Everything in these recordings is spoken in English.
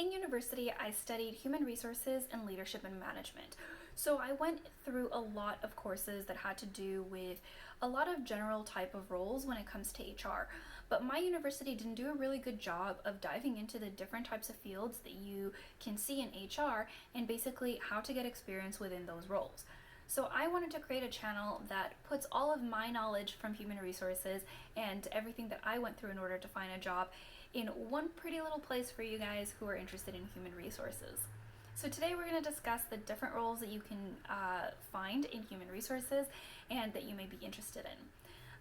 In university, I studied human resources and leadership and management. So I went through a lot of courses that had to do with a lot of general type of roles when it comes to HR. But my university didn't do a really good job of diving into the different types of fields that you can see in HR and basically how to get experience within those roles. So I wanted to create a channel that puts all of my knowledge from human resources and everything that I went through in order to find a job in one pretty little place for you guys who are interested in human resources. So today we're going to discuss the different roles that you can find in human resources and that you may be interested in.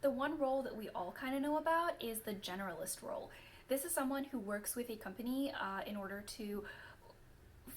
The one role that we all kind of know about is the generalist role. This is someone who works with a company in order to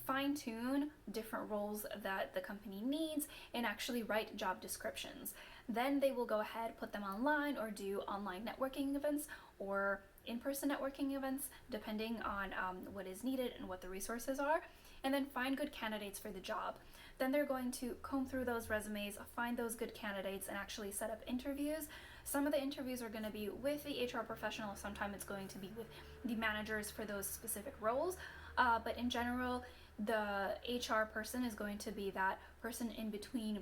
fine-tune different roles that the company needs and actually write job descriptions. Then they will go ahead, put them online, or do online networking events or in-person networking events, depending on what is needed and what the resources are, and then find good candidates for the job. Then they're going to comb through those resumes, find those good candidates, and actually set up interviews. Some of the interviews are going to be with the HR professional, sometimes it's going to be with the managers for those specific roles, but in general, the HR person is going to be that person in between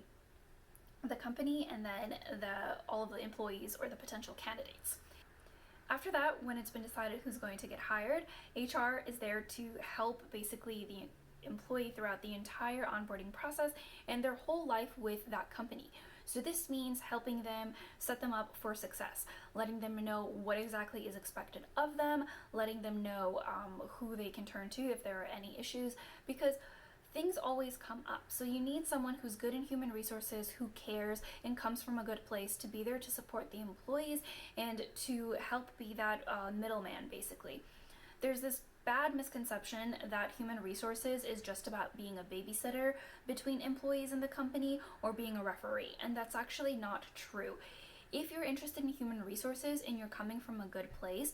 the company and then all of the employees or the potential candidates. After that, when it's been decided who's going to get hired, HR is there to help basically the employee throughout the entire onboarding process and their whole life with that company. So this means helping them set them up for success, letting them know what exactly is expected of them, letting them know who they can turn to if there are any issues, because things always come up. So you need someone who's good in human resources, who cares and comes from a good place to be there to support the employees and to help be that middleman, basically. There's this bad misconception that human resources is just about being a babysitter between employees in the company or being a referee, and that's actually not true. If you're interested in human resources and you're coming from a good place,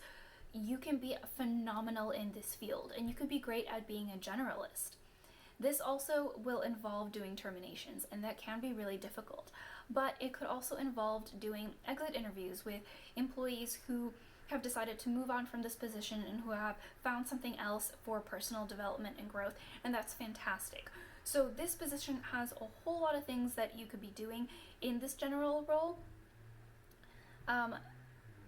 you can be phenomenal in this field and you could be great at being a generalist. This also will involve doing terminations, and that can be really difficult. But it could also involve doing exit interviews with employees who have decided to move on from this position and who have found something else for personal development and growth, and that's fantastic. So this position has a whole lot of things that you could be doing in this general role.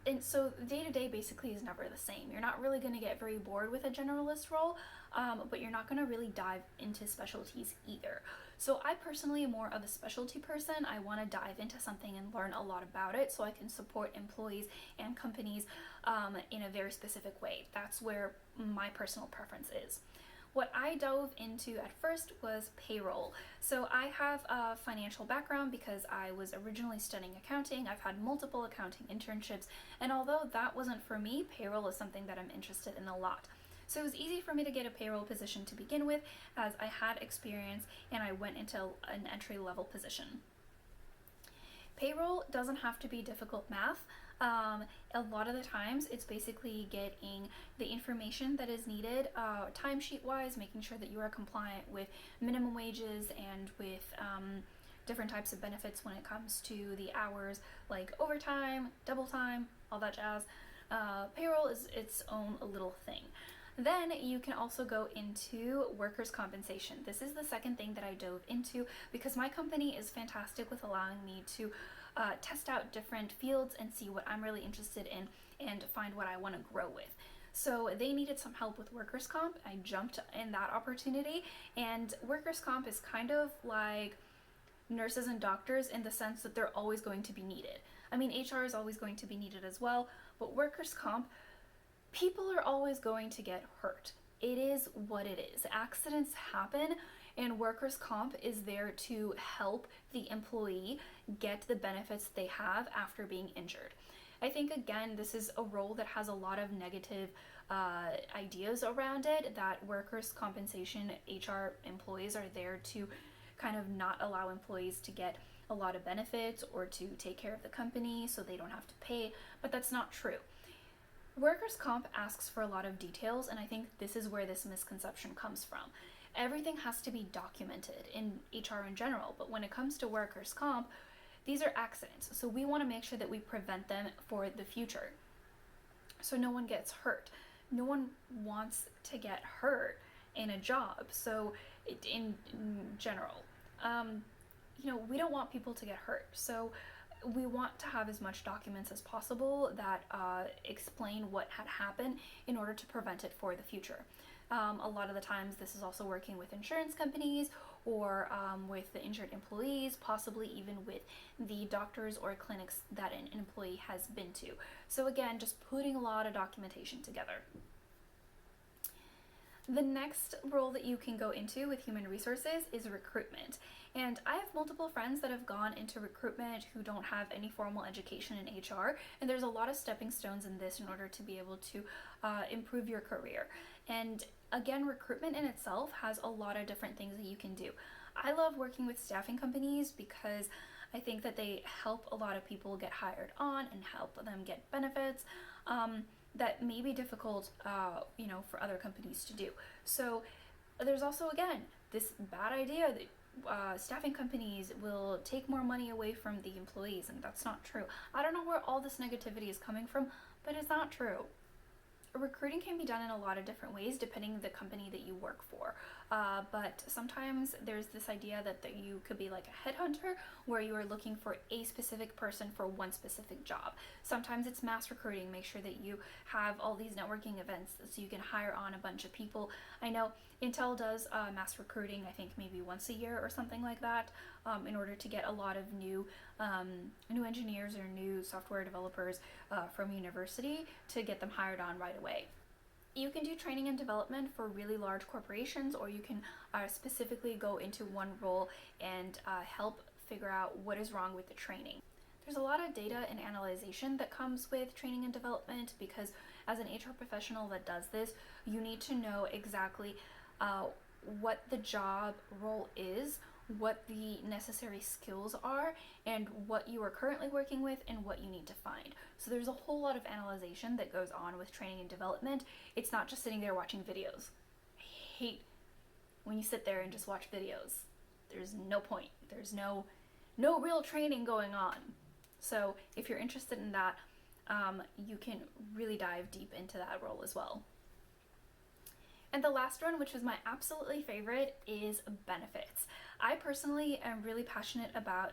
And so day-to-day basically is never the same. You're not really going to get very bored with a generalist role, but you're not going to really dive into specialties either. So I personally am more of a specialty person. I want to dive into something and learn a lot about it so I can support employees and companies in a very specific way. That's where my personal preference is. What I dove into at first was payroll. So I have a financial background because I was originally studying accounting. I've had multiple accounting internships, and although that wasn't for me, payroll is something that I'm interested in a lot. So it was easy for me to get a payroll position to begin with, as I had experience and I went into an entry-level position. Payroll doesn't have to be difficult math. A lot of the times it's basically getting the information that is needed timesheet wise, making sure that you are compliant with minimum wages and with different types of benefits when it comes to the hours like overtime, double time, all that jazz. Payroll is its own little thing. Then you can also go into workers' compensation. This is the second thing that I dove into because my company is fantastic with allowing me to test out different fields and see what I'm really interested in and find what I want to grow with. So they needed some help with workers' comp. I jumped in that opportunity, and workers' comp is kind of like nurses and doctors in the sense that they're always going to be needed. I mean, HR is always going to be needed as well, but workers' comp, people are always going to get hurt. It is what it is. Accidents happen, and workers' comp is there to help the employee get the benefits they have after being injured. I think, again, this is a role that has a lot of negative ideas around it, that workers' compensation HR employees are there to kind of not allow employees to get a lot of benefits or to take care of the company so they don't have to pay, but that's not true. Workers' comp asks for a lot of details, and I think this is where this misconception comes from. Everything has to be documented in HR in general, but when it comes to workers' comp, these are accidents, so we want to make sure that we prevent them for the future so no one gets hurt. No one wants to get hurt. in a job. So in general, we don't want people to get hurt. So we want to have as much documents as possible that explain what had happened in order to prevent it for the future. A lot of the times, this is also working with insurance companies or with the injured employees, possibly even with the doctors or clinics that an employee has been to. So, again, just putting a lot of documentation together. The next role that you can go into with human resources is recruitment. And I have multiple friends that have gone into recruitment who don't have any formal education in HR. And there's a lot of stepping stones in this in order to be able to improve your career. And again, recruitment in itself has a lot of different things that you can do. I love working with staffing companies because I think that they help a lot of people get hired on and help them get benefits. That may be difficult, for other companies to do. So there's also, again, this bad idea that staffing companies will take more money away from the employees, and that's not true. I don't know where all this negativity is coming from, but it's not true. Recruiting can be done in a lot of different ways depending on the company that you work for. But sometimes there's this idea that you could be like a headhunter where you are looking for a specific person for one specific job. Sometimes it's mass recruiting. Make sure that you have all these networking events so you can hire on a bunch of people. I know Intel does mass recruiting, I think maybe once a year or something like that, in order to get a lot of new engineers or new software developers from university to get them hired on right away. You can do training and development for really large corporations, or you can specifically go into one role and help figure out what is wrong with the training. There's a lot of data and analyzation that comes with training and development because as an HR professional that does this, you need to know exactly what the job role is, what the necessary skills are, and what you are currently working with and what you need to find. So there's a whole lot of analyzation that goes on with training and development. It's not just sitting there watching videos. I hate when you sit there and just watch videos. There's no point. There's no real training going on. So if you're interested in that, you can really dive deep into that role as well. And the last one, which is my absolutely favorite, is benefits. I personally am really passionate about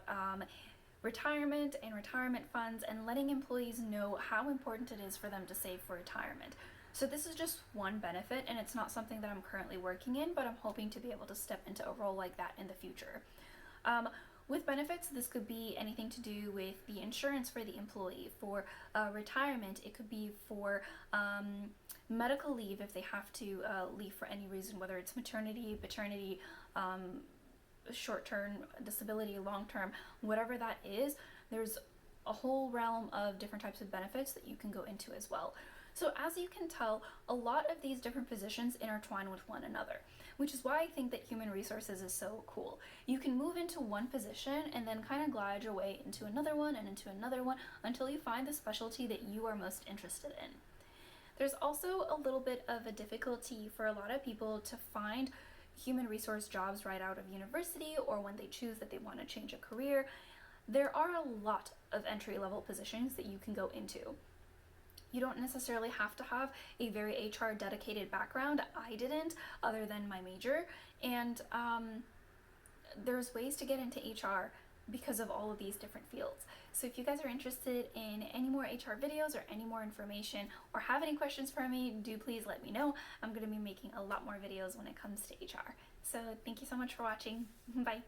retirement and retirement funds and letting employees know how important it is for them to save for retirement. So this is just one benefit, and it's not something that I'm currently working in, but I'm hoping to be able to step into a role like that in the future. With benefits, this could be anything to do with the insurance for the employee. For retirement, it could be for medical leave if they have to leave for any reason, whether it's maternity, paternity, short-term disability, long-term, whatever that is. There's a whole realm of different types of benefits that you can go into as well. So as you can tell, a lot of these different positions intertwine with one another, which is why I think that human resources is so cool. You can move into one position and then kind of glide your way into another one and into another one until you find the specialty that you are most interested in. There's also a little bit of a difficulty for a lot of people to find human resource jobs right out of university or when they choose that they want to change a career. There are a lot of entry-level positions that you can go into. You don't necessarily have to have a very HR dedicated background. I didn't, other than my major. And there's ways to get into HR because of all of these different fields. So if you guys are interested in any more HR videos or any more information or have any questions for me, do please let me know. I'm going to be making a lot more videos when it comes to HR. So thank you so much for watching. Bye.